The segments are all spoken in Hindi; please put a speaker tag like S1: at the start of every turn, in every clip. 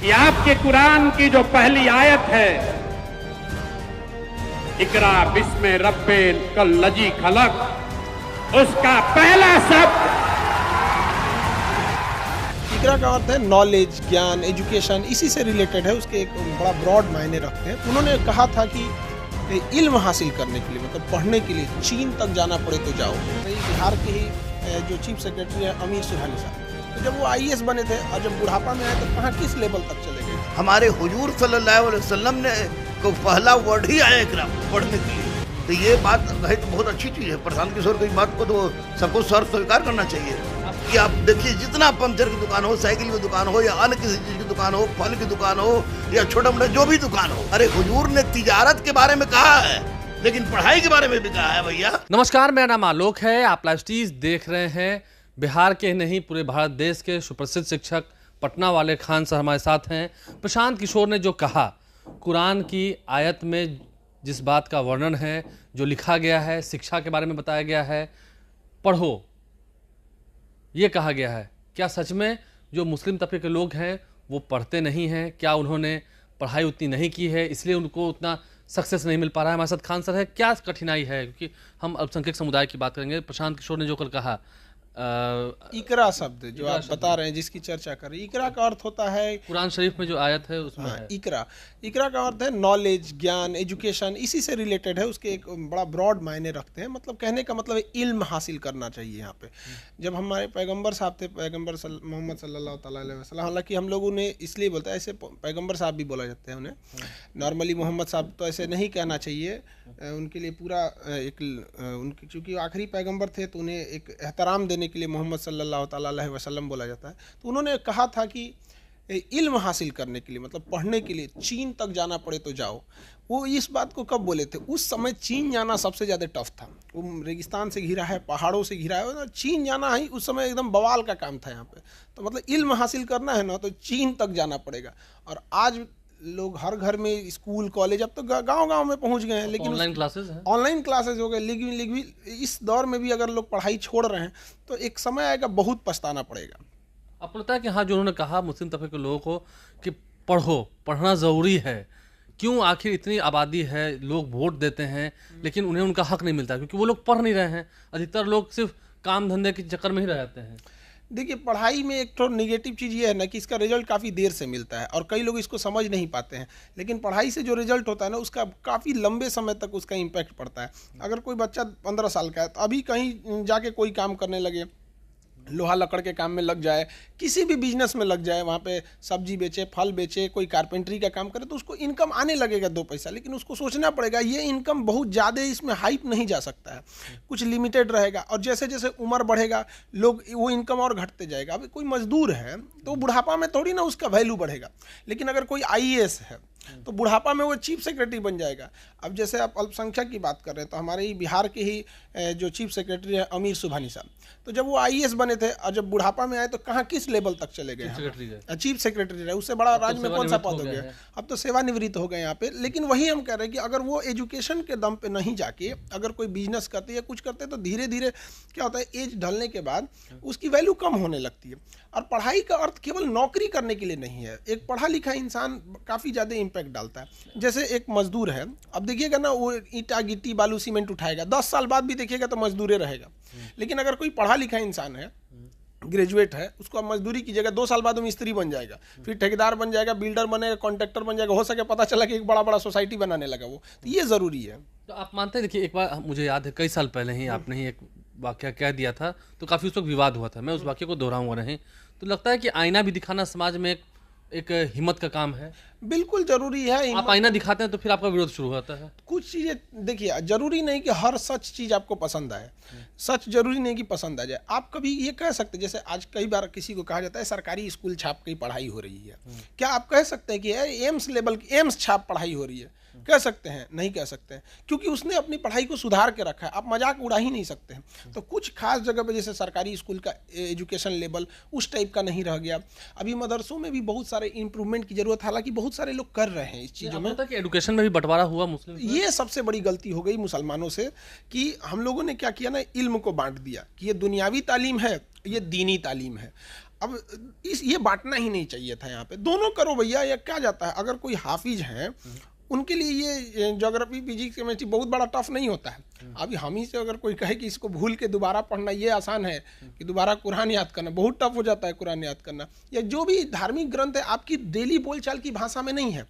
S1: कि आपके कुरान की जो पहली आयत है, इकरा बिस्मे रब्बिल कल्लजी खलक, उसका पहला शब्द
S2: इकरा का अर्थ है नॉलेज, ज्ञान, एजुकेशन, इसी से रिलेटेड है। उसके एक बड़ा ब्रॉड मायने रखते हैं। उन्होंने कहा था कि इल्म हासिल करने के लिए, मतलब पढ़ने के लिए चीन तक जाना पड़े तो जाओ। बिहार के ही जो चीफ सेक्रेटरी है अमीर सुबहानी साहब, तो जब वो आईएएस बने थे और जब बुढ़ापा में आए तो कहाँ किस लेवल तक चले गए।
S3: हमारे हुजूर सल्लल्लाहु अलैहि वसल्लम ने को पहला वर्ड ही आया इकरा पढ़ने के लिए। तो ये बात है तो बहुत अच्छी चीज़ है। प्रशांत किशोर की बात को तो सबको स्वीकार करना चाहिए कि आप देखिए, जितना पंचर की दुकान हो, साइकिल की दुकान हो, या अन्य किसी चीज की दुकान हो, फल की दुकान हो, या छोटा मोटा जो भी दुकान हो, अरे हुजूर ने तिजारत के बारे में कहा है, लेकिन पढ़ाई के बारे में भी कहा है भैया।
S4: नमस्कार, मेरा नाम आलोक है। आप लाइव स्टीज देख रहे हैं। बिहार के नहीं, पूरे भारत देश के सुप्रसिद्ध शिक्षक पटना वाले खान सर हमारे साथ हैं। प्रशांत किशोर ने जो कहा, कुरान की आयत में जिस बात का वर्णन है, जो लिखा गया है, शिक्षा के बारे में बताया गया है, पढ़ो ये कहा गया है। क्या सच में जो मुस्लिम तबके के लोग हैं वो पढ़ते नहीं हैं? क्या उन्होंने पढ़ाई उतनी नहीं की है इसलिए उनको उतना सक्सेस नहीं मिल पा रहा है? हमारे साथ खान सर है। क्या कठिनाई है? क्योंकि हम अल्पसंख्यक समुदाय की बात करेंगे। प्रशांत किशोर ने जो कल कहा,
S2: इकरा शब्द जो आप बता रहे हैं, जिसकी चर्चा कर रहे हैं, इकरा का अर्थ होता है
S4: कुरान शरीफ में जो आयत है उसमें है।
S2: इकरा का अर्थ है नॉलेज, ज्ञान, एजुकेशन, इसी से रिलेटेड है। उसके एक बड़ा ब्रॉड मायने रखते हैं। मतलब कहने का मतलब है इल्म हासिल करना चाहिए। यहाँ पे जब हमारे पैगंबर साहब थे, पैगंबर मोहम्मद सल्लल्लाहु अलैहि वसल्लम, हालांकि हम लोग उन्हें इसलिए बोलते हैं, ऐसे पैगंबर साहब भी बोला जाता है उन्हें, नॉर्मली मोहम्मद साहब तो ऐसे नहीं कहना चाहिए। उनके लिए पूरा एक उनके चूँकि आखिरी पैगंबर थे तो उन्हें एक एहतराम देने के लिए मोहम्मद सल्लल्लाहु अलैहि वसल्लम बोला जाता है। तो उन्होंने कहा था कि इल्म हासिल करने के लिए, मतलब पढ़ने के लिए चीन तक जाना पड़े तो जाओ। वो इस बात को कब बोले थे? उस समय चीन जाना सबसे ज़्यादा टफ था। वो रेगिस्तान से घिरा है, पहाड़ों से घिरा है, चीन जाना ही उस समय एकदम बवाल का काम था यहाँ पे। तो मतलब इल्म हासिल करना है ना, तो चीन तक जाना पड़ेगा। और आज लोग हर घर में स्कूल, कॉलेज, अब तो गांव-गांव में पहुंच गए हैं, लेकिन ऑनलाइन क्लासेस हो गए। लेकिन इस दौर में भी अगर लोग पढ़ाई छोड़ रहे हैं तो एक समय आएगा बहुत पछताना पड़ेगा।
S4: आपको लगता है कि हाँ, जो उन्होंने कहा मुस्लिम तबके के लोगों को कि पढ़ना ज़रूरी है, क्यों? आखिर इतनी आबादी है, लोग वोट देते हैं लेकिन उन्हें उनका हक नहीं मिलता क्योंकि वो लोग पढ़ नहीं रहे हैं। अधिकतर लोग सिर्फ काम धंधे के चक्कर में ही रह जाते हैं।
S2: देखिए, पढ़ाई में एक तो नेगेटिव चीज़ ये है ना कि इसका रिजल्ट काफ़ी देर से मिलता है और कई लोग इसको समझ नहीं पाते हैं। लेकिन पढ़ाई से जो रिजल्ट होता है ना, उसका काफ़ी लंबे समय तक उसका इम्पैक्ट पड़ता है। अगर कोई बच्चा 15 साल का है तो अभी कहीं जाके कोई काम करने लगे, लोहा लकड़ के काम में लग जाए, किसी भी बिजनेस में लग जाए, वहाँ पे सब्जी बेचे, फल बेचे, कोई कारपेंटरी का काम करे, तो उसको इनकम आने लगेगा 2 पैसा। लेकिन उसको सोचना पड़ेगा ये इनकम बहुत ज़्यादा इसमें हाइप नहीं जा सकता है, कुछ लिमिटेड रहेगा। और जैसे जैसे उम्र बढ़ेगा लोग वो इनकम और घटते जाएगा। अभी कोई मजदूर है तो बुढ़ापा में थोड़ी ना उसका वैल्यू बढ़ेगा। लेकिन अगर कोई आईएएस है तो बुढ़ापा में वो चीफ सेक्रेटरी बन जाएगा। अब जैसे आप अल्पसंख्यक की बात कर रहे हैं, तो हमारे ही बिहार के ही जो चीफ सेक्रेटरी है अमीर सुबहानी साहब, तो जब वो आईएएस बने थे और जब बुढ़ापा में आए तो कहाँ किस लेवल तक चले गए? चीफ सेक्रेटरी रहे, उससे बड़ा राज्य में कौन सा पद हो गया? अब तो सेवानिवृत्त हो गए यहाँ पे। लेकिन वही हम कह रहे हैं कि अगर वो एजुकेशन के दम पे नहीं जाके अगर कोई बिजनेस करते या कुछ करते तो धीरे धीरे क्या होता है, एज ढलने के बाद उसकी वैल्यू कम होने लगती है। और पढ़ाई का अर्थ केवल नौकरी करने के लिए नहीं है। एक पढ़ा लिखा इंसान काफ़ी ज़्यादा इम्पैक्ट डालता है। जैसे एक मजदूर है, अब देखिएगा ना, वो ईंटा गिट्टी बालू सीमेंट उठाएगा, 10 साल बाद भी देखिएगा तो मजदूरे रहेगा। लेकिन अगर कोई पढ़ा लिखा इंसान है, ग्रेजुएट है, उसको अब मजदूरी की जगह 2 साल बाद वो मिस्त्री बन जाएगा, फिर ठेकेदार बन जाएगा, बिल्डर बनेगा, कॉन्ट्रैक्टर बन जाएगा, हो सके पता चला कि एक बड़ा बड़ा सोसाइटी बनाने लगा वो। तो ये ज़रूरी है।
S4: तो आप मानते हैं? देखिए, एक बार मुझे याद है, कई साल पहले ही आपने ही एक वाक्य कह दिया था तो काफ़ी उस वक्त विवाद हुआ था। मैं उस वाक्य को दोहराऊंगा नहीं। तो लगता है कि आईना भी दिखाना समाज में एक हिम्मत का काम है।
S2: बिल्कुल जरूरी है।
S4: आप आईना दिखाते हैं तो फिर आपका विरोध शुरू होता है।
S2: कुछ चीज़ें देखिए, जरूरी नहीं कि हर सच चीज़ आपको पसंद आए। सच जरूरी नहीं कि पसंद आ जाए। आप कभी ये कह सकते, जैसे आज कई बार किसी को कहा जाता है सरकारी स्कूल छाप की पढ़ाई हो रही है, क्या आप कह सकते हैं कि एम्स लेवल की एम्स छाप पढ़ाई हो रही है? कह सकते हैं? नहीं कह सकते हैं, क्योंकि उसने अपनी पढ़ाई को सुधार के रखा है। आप मजाक उड़ा ही नहीं सकते हैं। तो कुछ खास जगह पे जैसे सरकारी स्कूल का एजुकेशन लेवल उस टाइप का नहीं रह गया। अभी मदरसों में भी बहुत सारे इंप्रूवमेंट की जरूरत, हालांकि बहुत सारे लोग कर रहे हैं इस चीज़ों में।
S4: कि एजुकेशन में भी बंटवारा हुआ मुस्लिम,
S2: ये सबसे बड़ी गलती हो गई मुसलमानों से कि हम लोगों ने क्या किया ना, इल्म को बांट दिया कि ये दुनियावी तालीम है, ये दीनी तालीम है। अब ये बांटना ही नहीं चाहिए था यहाँ पे, दोनों करो भैया। या क्या जाता है, अगर कोई हाफिज है उनके लिए ये ज्योग्राफी फिजिक्स केमिस्ट्री बहुत बड़ा टफ नहीं होता है। अभी हम ही से अगर कोई कहे कि इसको भूल के दोबारा पढ़ना ये आसान है कि दोबारा कुरान याद करना बहुत टफ हो जाता है कुरान याद करना। या जो भी धार्मिक ग्रंथ है आपकी डेली बोलचाल की भाषा में नहीं है,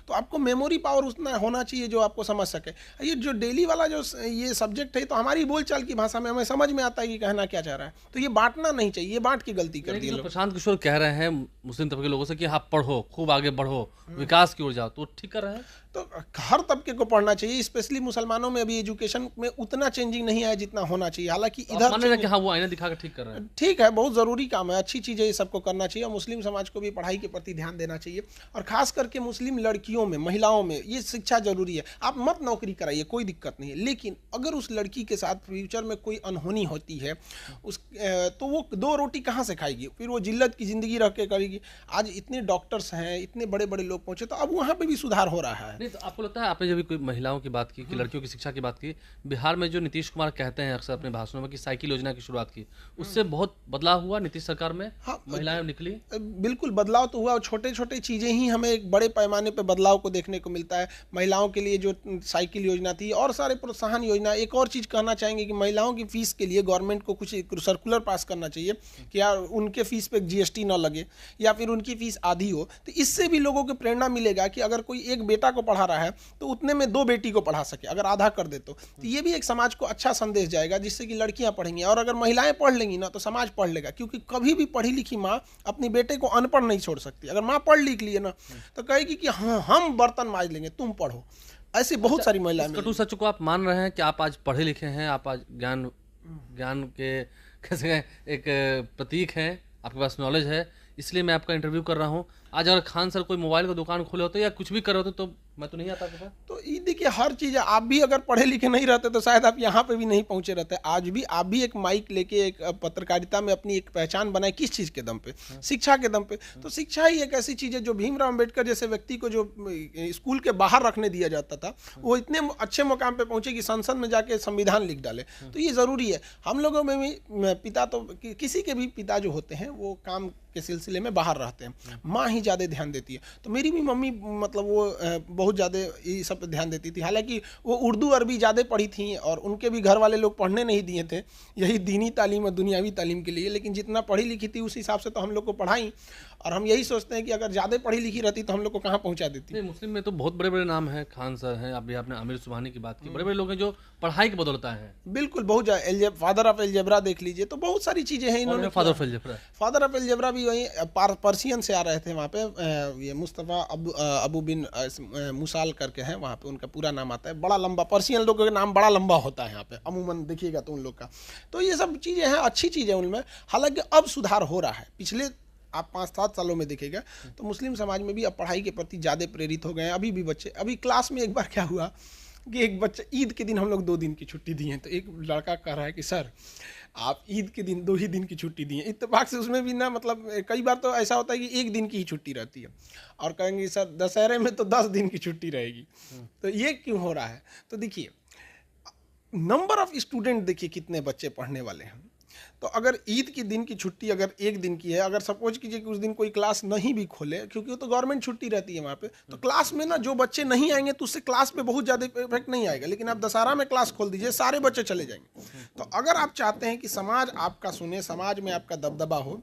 S2: तो आपको मेमोरी पावर उतना होना चाहिए जो आपको समझ सके। ये जो डेली वाला जो ये सब्जेक्ट है तो हमारी बोलचाल की भाषा में हमें समझ में आता है कि कहना क्या चाह रहा है, तो ये बांटना नहीं चाहिए, ये बांट की गलती कर दी।
S4: प्रशांत किशोर कह रहे हैं मुस्लिम तबके के लोगों से कि आप पढ़ो, खूब आगे बढ़ो, विकास की ओर जाओ, तो ठीक कर रहे हैं।
S2: तो हर तबके को पढ़ना चाहिए, स्पेशली मुसलमानों में अभी एजुकेशन में उतना चेंजिंग नहीं आया जितना होना चाहिए। हालांकि इधर
S4: कि हाँ वो आईना दिखा कर ठीक कर रहे हैं,
S2: ठीक है, बहुत ज़रूरी काम है, अच्छी चीज़ है, ये सबको करना चाहिए। और मुस्लिम समाज को भी पढ़ाई के प्रति ध्यान देना चाहिए, और खास करके मुस्लिम लड़कियों में, महिलाओं में ये शिक्षा जरूरी है। आप मत नौकरी कराइए, कोई दिक्कत नहीं है, लेकिन अगर उस लड़की के साथ फ्यूचर में कोई अनहोनी होती है तो वो दो रोटी कहाँ से खाएगी, फिर वो जिल्लत की ज़िंदगी रह के करेगी। आज इतने डॉक्टर्स हैं, इतने बड़े बड़े लोग पहुँचे, तो अब वहाँ पर भी सुधार हो रहा है।
S4: नहीं तो आपको लगता है, आपने जब कोई महिलाओं की बात की कि लड़कियों की शिक्षा की बात की, बिहार में जो नीतीश कुमार कहते हैं अक्सर अपने भाषणों में कि साइकिल योजना की शुरुआत की, उससे बहुत बदलाव हुआ नीतीश सरकार में?
S2: हाँ,
S4: महिलाएं निकली,
S2: बिल्कुल बदलाव तो हुआ, और छोटे छोटे चीज़ें ही हमें एक बड़े पैमाने पे बदलाव को देखने को मिलता है। महिलाओं के लिए जो साइकिल योजना थी और सारे प्रोत्साहन योजना। एक और चीज़ कहना चाहेंगे कि महिलाओं की फीस के लिए गवर्नमेंट को कुछ सर्कुलर पास करना चाहिए कि यार उनके फीस पे जीएसटी ना लगे, या फिर उनकी फीस आधी हो। तो इससे भी लोगों को प्रेरणा मिलेगा कि अगर कोई एक बेटा को पढ़ा रहा है तो उतने में दो बेटी को पढ़ा सके, अगर आधा कर दे तो ये भी एक समाज को अच्छा संदेश जाएगा, जिससे कि लड़कियां पढ़ेंगी। और अगर महिलाएं पढ़ लेंगी ना तो समाज पढ़ लेगा, क्योंकि कभी भी पढ़ी लिखी माँ अपनी बेटे को अनपढ़ नहीं छोड़ सकती। अगर माँ पढ़ लिख लिए ना तो कहेगी कि हाँ हम बर्तन मांज लेंगे, तुम पढ़ो। ऐसी बहुत सारी महिलाएं।
S4: कटु सच को आप मान रहे हैं कि आप आज पढ़े लिखे हैं, आप आज ज्ञान के कैसे एक प्रतीक हैं, आपके पास नॉलेज है, इसलिए मैं आपका इंटरव्यू कर रहा हूँ। आज अगर खान सर कोई मोबाइल का दुकान खोले होते या कुछ भी कर रहे होते तो मैं तो नहीं आता आपके पास।
S2: तो ये देखिए, हर चीज़ है, आप भी अगर पढ़े लिखे नहीं रहते तो शायद आप यहाँ पे भी नहीं पहुँचे रहते। आज भी आप भी एक माइक लेके एक पत्रकारिता में अपनी एक पहचान बनाए, किस चीज़ के दम पे? शिक्षा के दम पे। तो शिक्षा ही एक ऐसी चीज़ है जो भीमराव अम्बेडकर जैसे व्यक्ति को जो स्कूल के बाहर रखने दिया जाता था, वो इतने अच्छे मुकाम पे पहुँचे कि संसद में जाके संविधान लिख डाले। तो ये ज़रूरी है। हम लोगों में भी पिता तो किसी के भी पिता जो होते हैं वो काम के सिलसिले में बाहर रहते हैं, माँ ही ज़्यादा ध्यान देती है। तो मेरी भी मम्मी मतलब वो बहुत ज़्यादा ये सब पे ध्यान देती थी। हालांकि वो उर्दू अरबी ज़्यादा पढ़ी थी और उनके भी घर वाले लोग पढ़ने नहीं दिए थे, यही दीनी तालीम और दुनियावी तालीम के लिए। लेकिन जितना पढ़ी लिखी थी उस हिसाब से तो हम लोग को पढ़ाई, और हम यही सोचते हैं कि अगर ज़्यादा पढ़ी लिखी रहती तो हम लोग को कहाँ पहुँचा देती।
S4: नहीं, मुस्लिम में तो बहुत बड़े बड़े नाम हैं, खान सर हैं, अभी आपने आमिर सुबहानी की बात की, बड़े बड़े लोग हैं जो पढ़ाई की बदौलत हैं।
S2: बिल्कुल, बहुत ज़्यादा। फादर ऑफ अलजेब्रा देख लीजिए, तो बहुत सारी चीज़ें हैं इन्होंने।
S4: Father of algebra,
S2: father of algebra भी वहीं पर्शियन से आ रहे थे वहाँ पे, ये मुस्तफ़ा अबू बिन मुसाल करके हैं, वहाँ पे उनका पूरा नाम आता है। बड़ा लंबा, पर्शियन लोगों का नाम बड़ा लंबा होता है यहाँ पे अमूमन, देखिएगा तो उन लोग का। तो ये सब चीज़ें हैं, अच्छी चीज़ें उनमें। हालांकि अब सुधार हो रहा है, पिछले आप 5-7 सालों में देखेगा तो मुस्लिम समाज में भी अब पढ़ाई के प्रति ज़्यादा प्रेरित हो गए हैं। अभी भी बच्चे, अभी क्लास में एक बार क्या हुआ कि एक बच्चा, ईद के दिन हम लोग 2 दिन की छुट्टी दी है, तो एक लड़का कह रहा है कि सर आप ईद के दिन 2 ही दिन की छुट्टी दी है। इत्तेफाक से उसमें भी ना, मतलब कई बार तो ऐसा होता है कि 1 दिन की ही छुट्टी रहती है, और कहेंगे सर दशहरे में तो 10 दिन की छुट्टी रहेगी। तो ये क्यों हो रहा है? तो देखिए, नंबर ऑफ स्टूडेंट देखिए कितने बच्चे पढ़ने वाले हैं। तो अगर ईद के दिन की छुट्टी अगर 1 दिन की है, अगर सपोज कीजिए कि उस दिन कोई क्लास नहीं भी खोले, क्योंकि वो तो गवर्नमेंट छुट्टी रहती है वहाँ पे, तो क्लास में ना जो बच्चे नहीं आएंगे तो उससे क्लास पे बहुत ज़्यादा इफेक्ट नहीं आएगा। लेकिन आप दशहरा में क्लास खोल दीजिए, सारे बच्चे चले जाएंगे। तो अगर आप चाहते हैं कि समाज आपका सुने, समाज में आपका दबदबा हो,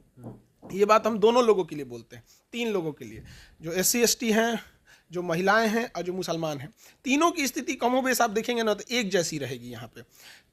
S2: ये बात हम दोनों लोगों के लिए बोलते हैं, 3 लोगों के लिए, जो SC ST हैं, जो महिलाएं हैं और जो मुसलमान हैं। तीनों की स्थिति कमोबेश आप देखेंगे ना तो एक जैसी रहेगी यहाँ पे।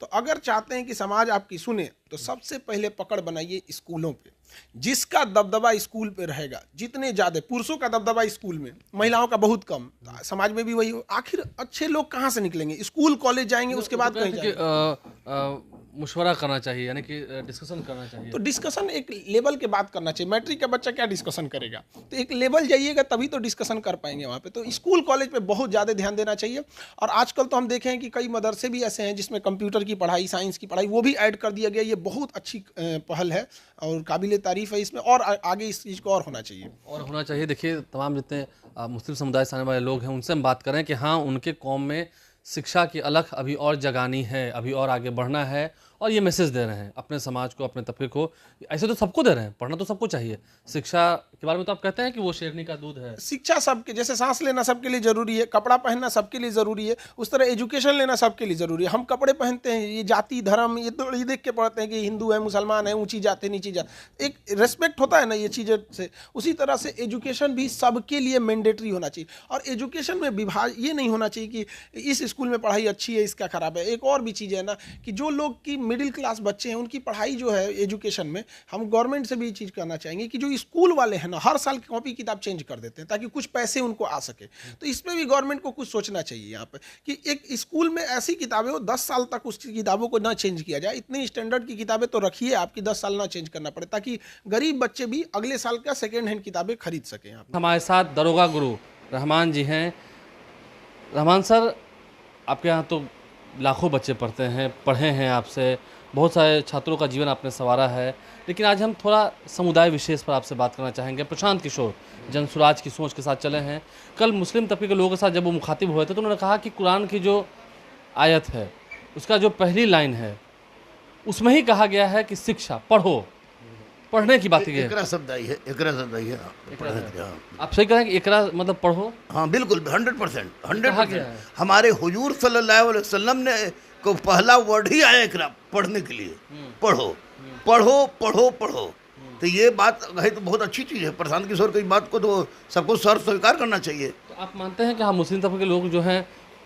S2: तो अगर चाहते हैं कि समाज आपकी सुने तो सबसे पहले पकड़ बनाइए स्कूलों पे। जिसका दबदबा स्कूल पे रहेगा, जितने ज़्यादा पुरुषों का दबदबा स्कूल में, महिलाओं का बहुत कम, तो समाज में भी वही हो। आखिर अच्छे लोग कहाँ से निकलेंगे? स्कूल कॉलेज जाएंगे, उसके बाद कहीं जाएंगे।
S4: मुशवरा करना चाहिए, यानी कि डिस्कशन करना चाहिए।
S2: तो डिस्कशन एक लेवल के बाद करना चाहिए। मैट्रिक का बच्चा क्या डिस्कशन करेगा? तो एक लेवल जाइएगा तभी तो डिस्कशन कर पाएंगे वहाँ पे। तो स्कूल कॉलेज पे बहुत ज़्यादा ध्यान देना चाहिए। और आजकल तो हम देखें कि कई मदरसे भी ऐसे हैं जिसमें कंप्यूटर की पढ़ाई, साइंस की पढ़ाई, वो भी ऐड कर दिया गया। ये बहुत अच्छी पहल है और काबिल तारीफ है इसमें, और आगे इस चीज़ को और होना चाहिए।
S4: देखिए, तमाम जितने मुस्लिम समुदाय से आने वाले लोग हैं उनसे हम बात करें कि हाँ, उनके कौम में शिक्षा की अलख अभी और जगानी है, अभी और आगे बढ़ना है, और ये मैसेज दे रहे हैं अपने समाज को, अपने तबके को। ऐसे तो सबको दे रहे हैं, पढ़ना तो सबको चाहिए। शिक्षा के बारे में तो आप कहते हैं कि वो शेरनी का दूध है।
S2: शिक्षा सबके, जैसे सांस लेना सबके लिए जरूरी है, कपड़ा पहनना सबके लिए जरूरी है, उस तरह एजुकेशन लेना सबके लिए जरूरी है। हम कपड़े पहनते हैं, ये जाति धर्म ये तो ये देख के पढ़ते हैं कि हिंदू है मुसलमान है, ऊंची जाति नीची जाति, एक रेस्पेक्ट होता है ना ये चीज़ें से। उसी तरह से एजुकेशन भी सबके लिए मैंडेटरी होना चाहिए। और एजुकेशन में विभाग ये नहीं होना चाहिए कि इस स्कूल में पढ़ाई अच्छी है इसका खराब है। एक और भी चीज़ है ना कि जो लोग की मिडिल क्लास बच्चे हैं उनकी पढ़ाई जो है एजुकेशन में, हम गवर्नमेंट से भी ये चीज़ करना चाहेंगे कि जो स्कूल वाले हैं ना हर साल कॉपी किताब चेंज कर देते हैं ताकि कुछ पैसे उनको आ सके। तो इसमें भी गवर्नमेंट को कुछ सोचना चाहिए यहाँ पे कि एक स्कूल में ऐसी किताबें हो 10 साल तक उस किताबों को ना चेंज किया जाए। इतनी स्टैंडर्ड की किताबें तो रखिए आपकी 10 साल ना चेंज करना पड़े, ताकि गरीब बच्चे भी अगले साल का सेकेंड हैंड किताबें खरीद सकें। यहाँ
S4: हमारे साथ दरोगा गुरु रहमान जी हैं। रहमान सर, आपके यहाँ तो लाखों बच्चे पढ़ते हैं, पढ़े हैं आपसे, बहुत सारे छात्रों का जीवन आपने संवारा है, लेकिन आज हम थोड़ा समुदाय विशेष पर आपसे बात करना चाहेंगे। प्रशांत किशोर जनसुराज की सोच के साथ चले हैं। कल मुस्लिम तबके के लोगों के साथ जब वो मुखातिब हुए थे तो उन्होंने कहा कि कुरान की जो आयत है उसका जो पहली लाइन है उसमें ही कहा गया है कि शिक्षा पढ़ो, पढ़ने की बात है।
S3: इकरा शब्द आई है, इकरा शब्द आई है। हाँ।
S4: आप सही कह रहे हैं कि इकरा मतलब पढ़ो।
S3: हाँ बिल्कुल 100%।
S4: कहा गया है।
S3: हमारे हुजूर सल्लल्लाहु अलैहि वसल्लम ने को पहला वर्ड ही आया इकरा, पढ़ने के लिए। पढ़ो पढ़ो पढ़ो पढ़ो। तो ये बात है तो बहुत अच्छी चीज़ है। प्रशांत किशोर की बात को तो सबको स्वीकार करना चाहिए।
S4: तो आप मानते हैं कि हाँ मुस्लिम तबके के लोग जो हैं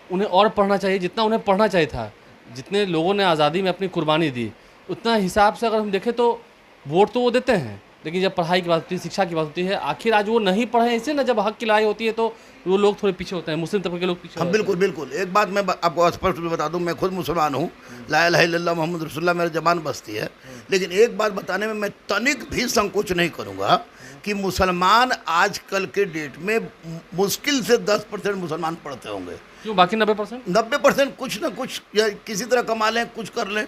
S4: उन्हें और पढ़ना चाहिए, जितना उन्हें पढ़ना चाहिए था, जितने लोगों ने आज़ादी में अपनी कुर्बानी दी उतना हिसाब से अगर हम देखें तो वोट तो वो देते हैं, लेकिन जब पढ़ाई की बात होती है, शिक्षा की बात होती है, आखिर आज वो नहीं पढ़े इससे ना, जब हक की लड़ाई होती है तो वो लोग थोड़े पीछे होते हैं, मुस्लिम तबके के लोग पीछे।
S3: हाँ बिल्कुल बिल्कुल। एक बात मैं आपको स्पष्ट रूप से बता दूं, मैं खुद मुसलमान हूँ, ला इलाहा इल्लल्लाह मुहम्मद रसूलुल्लाह मेरी ज़बान बसती है, लेकिन एक बात बताने में मैं तनिक भी संकोच नहीं करूँगा कि मुसलमान आजकल के डेट में मुश्किल से 10% मुसलमान पढ़ते होंगे।
S4: क्यों बाकी 90%?
S3: 90% कुछ ना कुछ या किसी तरह कमा लें, कुछ कर लें।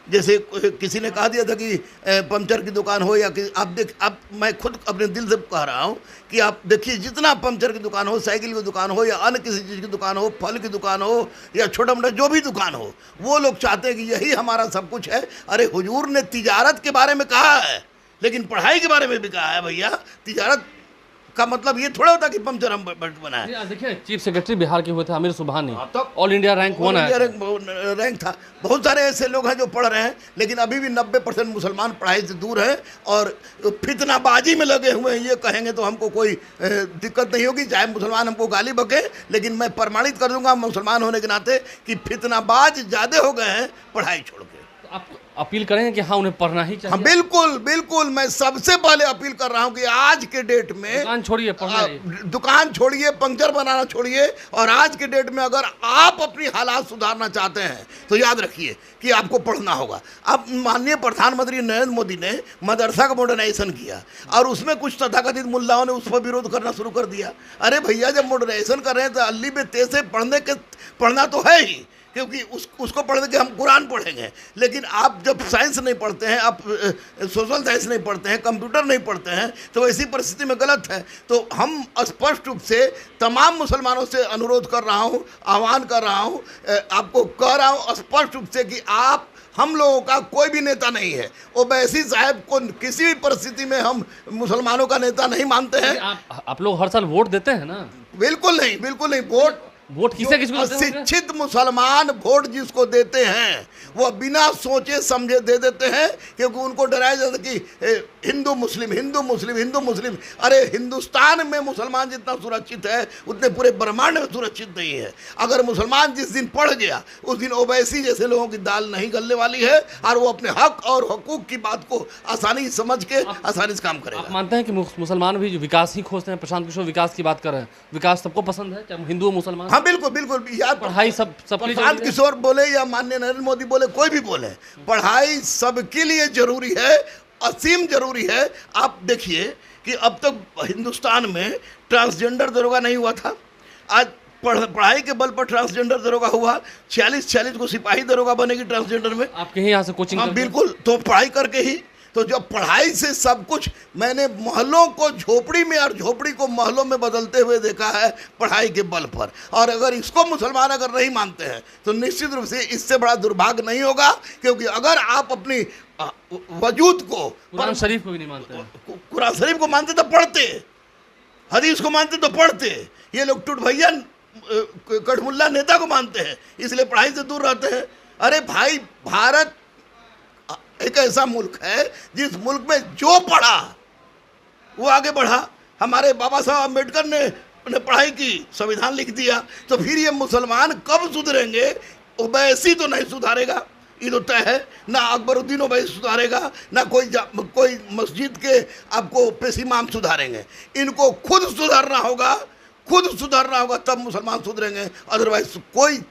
S3: जैसे किसी ने कहा दिया था कि पंचर की दुकान हो या कि आप मैं खुद अपने दिल से कह रहा हूँ कि आप देखिए जितना पंचर की दुकान हो, साइकिल की दुकान हो या अन्य किसी चीज़ की दुकान हो, फल की दुकान हो या छोटा मोटा जो भी दुकान हो, वो लोग चाहते हैं कि यही हमारा सब कुछ है। अरे हुजूर ने तिजारत के बारे में कहा है, लेकिन पढ़ाई के बारे में भी कहा है। भैया तिजारत का मतलब ये थोड़ा होता कि पंचर हम बनाए।
S4: देखिए चीफ सेक्रेटरी बिहार के हुए थे आमिर सुबहानी,
S3: तो
S4: ऑल इंडिया रैंक 1 है,
S3: रैंक था। बहुत सारे ऐसे लोग हैं जो पढ़ रहे हैं, लेकिन अभी भी 90% मुसलमान पढ़ाई से दूर हैं और फितनाबाजी में लगे हुए हैं। ये कहेंगे तो हमको कोई दिक्कत नहीं होगी, चाहे मुसलमान हमको गाली बके, लेकिन मैं प्रमाणित कर दूंगा मुसलमान होने के नाते कि फितनाबाज ज़्यादा हो गए हैं पढ़ाई छोड़ के।
S4: आप अपील करेंगे कि हाँ उन्हें पढ़ना ही चाहिए?
S3: हाँ बिल्कुल बिल्कुल। मैं सबसे पहले अपील कर रहा हूँ कि आज के डेट में
S4: दुकान छोड़िए, पढ़ना
S3: दुकान छोड़िए, पंचर बनाना छोड़िए, और आज के डेट में अगर आप अपनी हालात सुधारना चाहते हैं तो याद रखिए कि आपको पढ़ना होगा। अब माननीय प्रधानमंत्री नरेंद्र मोदी ने मदरसा का मॉडर्नाइजेशन किया और उसमें कुछ तथाकथित मुल्लाओं ने उस पर विरोध करना शुरू कर दिया। अरे भैया जब मॉडर्नाइजेशन कर रहे हैं तो अल्ली पे तेज़ पढ़ना तो है ही, क्योंकि उसको पढ़ के हम कुरान पढ़ेंगे। लेकिन आप जब साइंस नहीं पढ़ते हैं, आप सोशल साइंस नहीं पढ़ते हैं, कंप्यूटर नहीं पढ़ते हैं, तो ऐसी परिस्थिति में गलत है। तो हम स्पष्ट रूप से तमाम मुसलमानों से अनुरोध कर रहा हूँ, आह्वान कर रहा हूँ, आपको कह रहा हूँ स्पष्ट रूप से कि आप हम लोगों का कोई भी नेता नहीं है। ओवैसी साहब को किसी भी परिस्थिति में हम मुसलमानों का नेता नहीं मानते हैं।
S4: आप लोग हर साल वोट देते हैं ना?
S3: बिल्कुल नहीं, बिल्कुल नहीं। वोट
S4: किसे किसको देते हैं?
S3: शिक्षित मुसलमान वोट जिसको देते हैं वो बिना सोचे समझे दे देते हैं, क्योंकि उनको डराया जाता है कि हिंदू मुस्लिम हिंदू मुस्लिम हिंदू मुस्लिम। अरे हिंदुस्तान में मुसलमान जितना सुरक्षित है उतने पूरे ब्रह्मांड में सुरक्षित नहीं है। अगर मुसलमान जिस दिन पढ़ गया उस दिन ओवैसी जैसे लोगों की दाल नहीं गलने वाली है और वो अपने हक और हकूक की बात को आसानी समझ के आसानी से काम करेगा।
S4: आप मानते हैं कि मुसलमान भी जो विकास ही खोजते हैं? प्रशांत किशोर विकास की बात कर रहे हैं, विकास सबको पसंद है, चाहे हिंदू मुसलमान?
S3: हाँ बिल्कुल बिल्कुल। यार
S4: पढ़ाई सब
S3: प्रशांत किशोर बोले या माननीय नरेंद्र मोदी बोले, कोई भी बोले, पढ़ाई सबके लिए जरूरी है, असीम जरूरी है। आप देखिए कि अब तक हिंदुस्तान में ट्रांसजेंडर दरोगा नहीं हुआ था, आज पढ़ाई के बल पर ट्रांसजेंडर दरोगा हुआ। 46 को सिपाही दरोगा बनेगी ट्रांसजेंडर में।
S4: आपके ही यहाँ से कोचिंग?
S3: हाँ बिल्कुल। तो पढ़ाई करके ही तो जब पढ़ाई से सब कुछ, मैंने मोहल्लों को झोपड़ी में और झोपड़ी को मोहल्लों में बदलते हुए देखा है पढ़ाई के बल पर। और अगर इसको मुसलमान अगर नहीं मानते हैं तो निश्चित रूप से इससे बड़ा दुर्भाग्य नहीं होगा, क्योंकि अगर आप अपनी वजूद को,
S4: कुरान शरीफ को भी नहीं मानते हैं,
S3: कुरान शरीफ को मानते तो पढ़ते, हदीस को मानते तो पढ़ते। ये लोग टूट भैया कठमुल्ला नेता को मानते हैं, इसलिए पढ़ाई से दूर रहते हैं। अरे भाई, भारत एक ऐसा मुल्क है जिस मुल्क में जो पढ़ा वो आगे बढ़ा। हमारे बाबा साहब अम्बेडकर ने पढ़ाई की, संविधान लिख दिया, तो फिर ये मुसलमान कब सुधरेंगे? ओवैसी तो नहीं सुधारेगा, ये तो तय है। ना अकबरुद्दीन ओवैसी सुधारेगा, ना कोई मस्जिद के आपको पेशीमाम सुधारेंगे। इनको खुद सुधारना होगा, तब मुसलमान सुधरेंगे, अदरवाइज कोई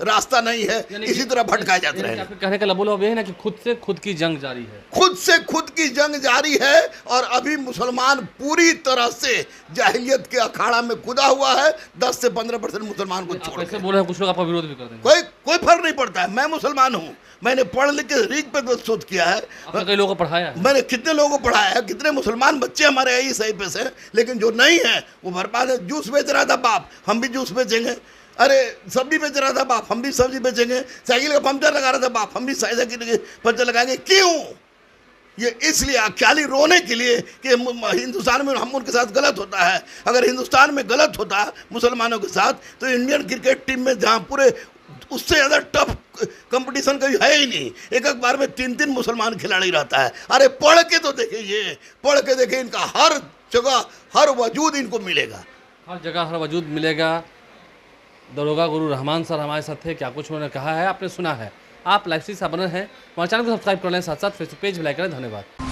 S3: रास्ता नहीं है। इसी तरह भटकाए जाते रहेंगे।
S4: कहने का मतलब अब यह है ना कि खुद से खुद की जंग जारी है,
S3: खुद से खुद की जंग जारी है। और अभी मुसलमान पूरी तरह से जाहिलियत के अखाड़ा में कूदा हुआ है। 10 से 15% मुसलमान को छोड़ के।
S4: बोल रहे हैं कुछ लोग आपका विरोध भी कर देंगे।
S3: कोई फर्क नहीं पड़ता है। मैं मुसलमान हूँ, मैंने पढ़ लिख के रीग पे शोध किया है,
S4: कई लोगों को पढ़ाया है,
S3: मैंने कितने लोगों को पढ़ाया है, कितने मुसलमान बच्चे हमारे यही सही पे से, लेकिन जो नहीं है वो बर्बाद है। जूस बेच रहा था बाप, हम भी जूस बेचेंगे। अरे सब्जी बेच रहा था बाप, हम भी सब्जी बेचेंगे। साइकिल का पंचर लगा रहा था बाप, हम भी साइकिल के पंचर लगाएंगे। क्यों? ये इसलिए ख्याली रोने के लिए कि हिंदुस्तान में हम उनके साथ गलत होता है। अगर हिंदुस्तान में गलत होता मुसलमानों के साथ, तो इंडियन क्रिकेट टीम में जहाँ पूरे उससे ज़्यादा टफ कंपटीशन कभी है ही नहीं, एक बार में 3-3 मुसलमान खिलाड़ी रहता है। अरे पढ़ के तो देखे, ये पढ़ के देखे, इनका हर जगह हर वजूद इनको मिलेगा,
S4: हर जगह हर वजूद मिलेगा। दरोगा गुरु रहमान सर हमारे साथ थे, क्या कुछ उन्होंने कहा है आपने सुना है। आप लाइव से बने हैं, हमारे चैनल को सब्सक्राइब कर लें, साथ साथ फेसबुक पेज भी लाइक करें। धन्यवाद।